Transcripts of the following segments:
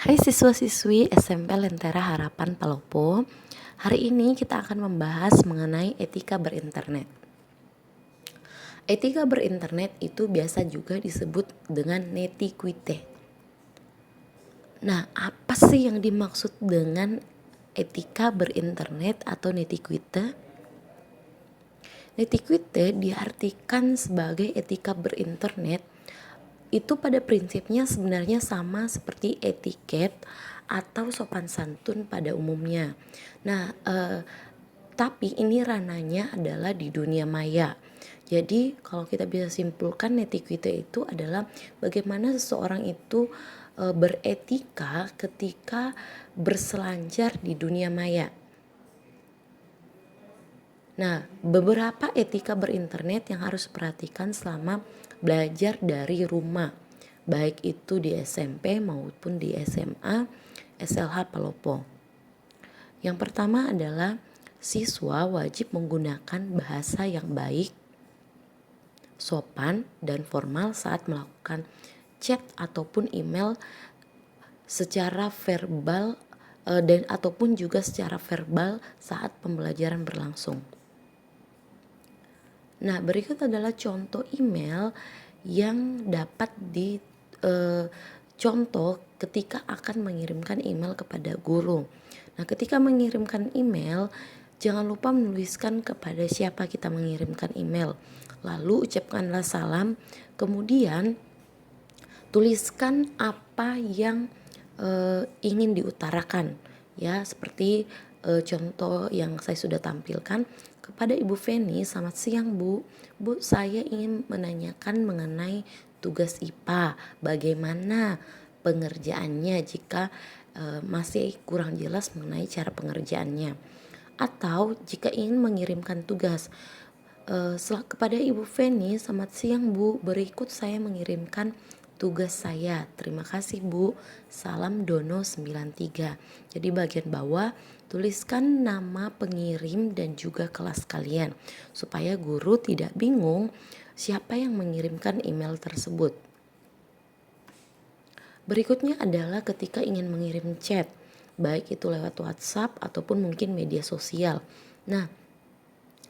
Hai siswa-siswi SMP Lentera Harapan Palopo. Hari ini kita akan membahas mengenai etika berinternet. Etika berinternet itu biasa juga disebut dengan netiquette. Nah, apa sih yang dimaksud dengan etika berinternet atau netiquette? Netiquette diartikan sebagai etika berinternet itu pada prinsipnya sebenarnya sama seperti etiket atau sopan santun pada umumnya. Nah, tapi ini ranahnya adalah di dunia maya. Jadi kalau kita bisa simpulkan netiquette itu adalah bagaimana seseorang itu beretika ketika berselancar di dunia maya. Nah, beberapa etika berinternet yang harus diperhatikan selama belajar dari rumah, baik itu di SMP maupun di SMA, SLH Palopo. Yang pertama adalah siswa wajib menggunakan bahasa yang baik, sopan, dan formal saat melakukan chat ataupun email secara verbal dan ataupun juga secara verbal saat pembelajaran berlangsung. Nah, berikut adalah contoh email yang dapat contoh ketika akan mengirimkan email kepada guru. Nah, ketika mengirimkan email, jangan lupa menuliskan kepada siapa kita mengirimkan email. Lalu ucapkanlah salam, kemudian tuliskan apa yang ingin diutarakan. Ya, seperti contoh yang saya sudah tampilkan. Kepada Ibu Feni, selamat siang Bu. Bu, saya ingin menanyakan mengenai tugas IPA. Bagaimana pengerjaannya jika masih kurang jelas mengenai cara pengerjaannya. Atau jika ingin mengirimkan tugas kepada Ibu Feni, selamat siang Bu. Berikut saya mengirimkan tugas saya. Terima kasih Bu. Salam Dono 93. Jadi bagian bawah tuliskan nama pengirim dan juga kelas kalian supaya guru tidak bingung siapa yang mengirimkan email tersebut. Berikutnya adalah ketika ingin mengirim chat, baik itu lewat WhatsApp ataupun mungkin media sosial. Nah,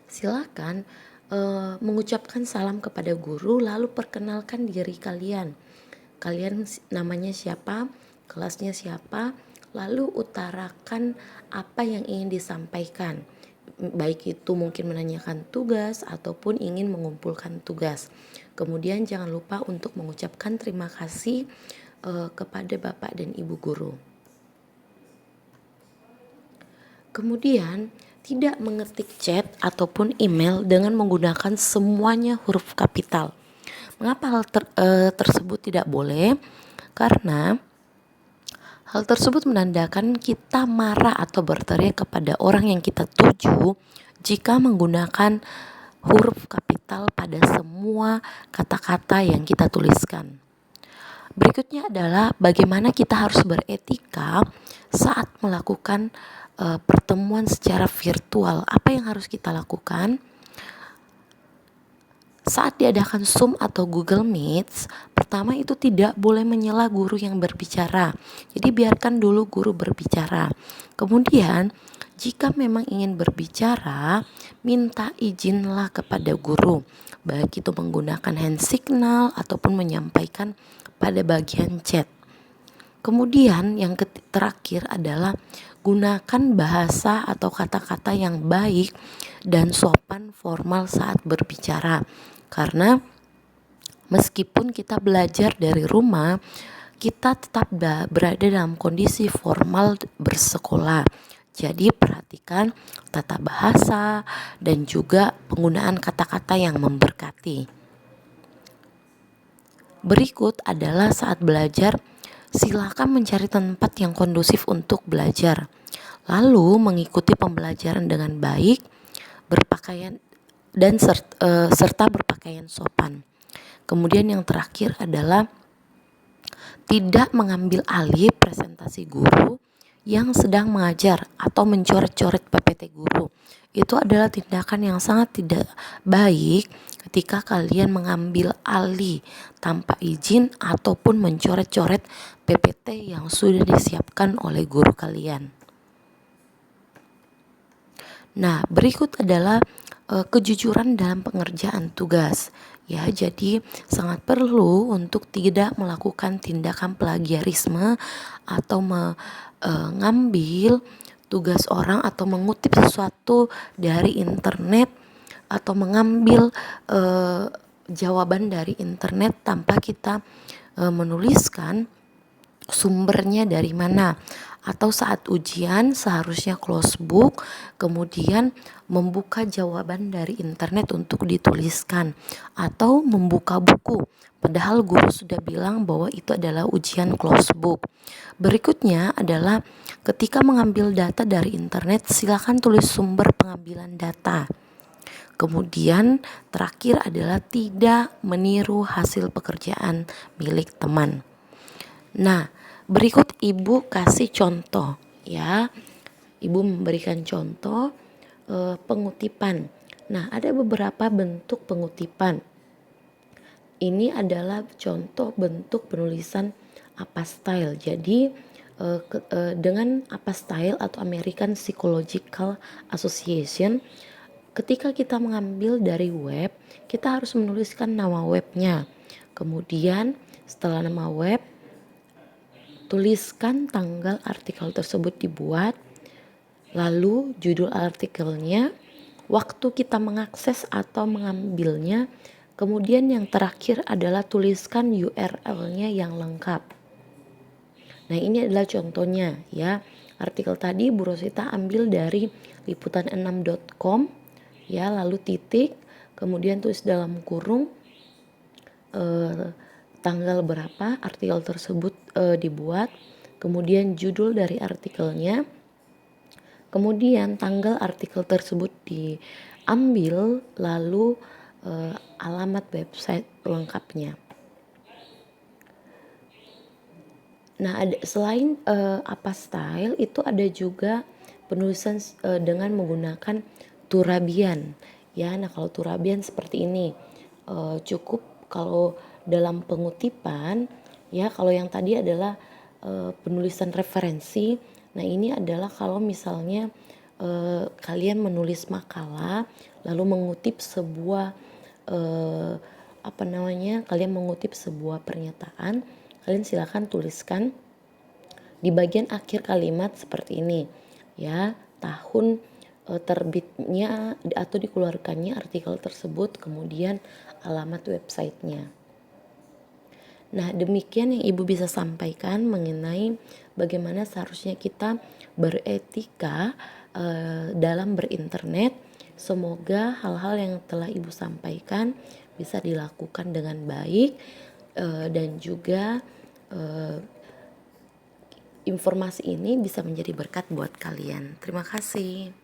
silakan mengucapkan salam kepada guru lalu perkenalkan diri kalian. Kalian namanya siapa, kelasnya siapa, lalu utarakan apa yang ingin disampaikan. Baik itu mungkin menanyakan tugas ataupun ingin mengumpulkan tugas. Kemudian jangan lupa untuk mengucapkan terima kasih kepada Bapak dan Ibu guru. Kemudian tidak mengetik chat ataupun email dengan menggunakan semuanya huruf kapital. Mengapa hal tersebut tidak boleh? Karena hal tersebut menandakan kita marah atau berteriak kepada orang yang kita tuju jika menggunakan huruf kapital pada semua kata-kata yang kita tuliskan. Berikutnya adalah bagaimana kita harus beretika saat melakukan pertemuan secara virtual. Apa yang harus kita lakukan? Saat diadakan Zoom atau Google Meet, pertama itu tidak boleh menyela guru yang berbicara. Jadi biarkan dulu guru berbicara. Kemudian, jika memang ingin berbicara, minta izinlah kepada guru. Baik itu menggunakan hand signal ataupun menyampaikan pada bagian chat. Kemudian yang terakhir adalah gunakan bahasa atau kata-kata yang baik dan sopan formal saat berbicara. Karena meskipun kita belajar dari rumah, kita tetap berada dalam kondisi formal bersekolah. Jadi perhatikan tata bahasa dan juga penggunaan kata-kata yang memberkati. Berikut adalah saat belajar, silakan mencari tempat yang kondusif untuk belajar. Lalu mengikuti pembelajaran dengan baik, berpakaian dan serta berpakaian sopan. Kemudian yang terakhir adalah tidak mengambil alih presentasi guru yang sedang mengajar atau mencoret-coret PPT guru. Itu adalah tindakan yang sangat tidak baik ketika kalian mengambil alih tanpa izin ataupun mencoret-coret PPT yang sudah disiapkan oleh guru kalian. Nah, berikut adalah kejujuran dalam pengerjaan tugas. Ya, jadi sangat perlu untuk tidak melakukan tindakan plagiarisme atau mengambil tugas orang atau mengutip sesuatu dari internet atau mengambil jawaban dari internet tanpa kita menuliskan sumbernya dari mana. Atau saat ujian seharusnya close book, kemudian membuka jawaban dari internet untuk dituliskan, atau membuka buku padahal guru sudah bilang bahwa itu adalah ujian close book. Berikutnya adalah ketika mengambil data dari internet, silakan tulis sumber pengambilan data. Kemudian terakhir adalah tidak meniru hasil pekerjaan milik teman. Nah, berikut Ibu kasih contoh ya. Ibu memberikan contoh pengutipan. Nah, ada beberapa bentuk pengutipan. Ini adalah contoh bentuk penulisan APA-Style. Jadi dengan APA-Style atau American Psychological Association, ketika kita mengambil dari web, kita harus menuliskan nama webnya. Kemudian setelah nama web, tuliskan tanggal artikel tersebut dibuat, lalu judul artikelnya, waktu kita mengakses atau mengambilnya, kemudian yang terakhir adalah tuliskan URL-nya yang lengkap. Nah, ini adalah contohnya ya. Artikel tadi Bu Rosita ambil dari liputan6.com ya, lalu titik, kemudian tulis dalam kurung tanggal berapa artikel tersebut dibuat, kemudian judul dari artikelnya, kemudian tanggal artikel tersebut diambil, lalu alamat website lengkapnya. Nah, selain APA-Style itu ada juga penulisan dengan menggunakan turabian ya. Nah, kalau turabian seperti ini cukup kalau dalam pengutipan ya. Kalau yang tadi adalah penulisan referensi. Nah, ini adalah kalau misalnya kalian menulis makalah lalu mengutip sebuah kalian mengutip sebuah pernyataan, kalian silakan tuliskan di bagian akhir kalimat seperti ini ya, tahun terbitnya atau dikeluarkannya artikel tersebut, kemudian alamat websitenya. Nah, demikian yang Ibu bisa sampaikan mengenai bagaimana seharusnya kita beretika dalam berinternet. Semoga hal-hal yang telah Ibu sampaikan bisa dilakukan dengan baik dan juga informasi ini bisa menjadi berkat buat kalian. Terima kasih.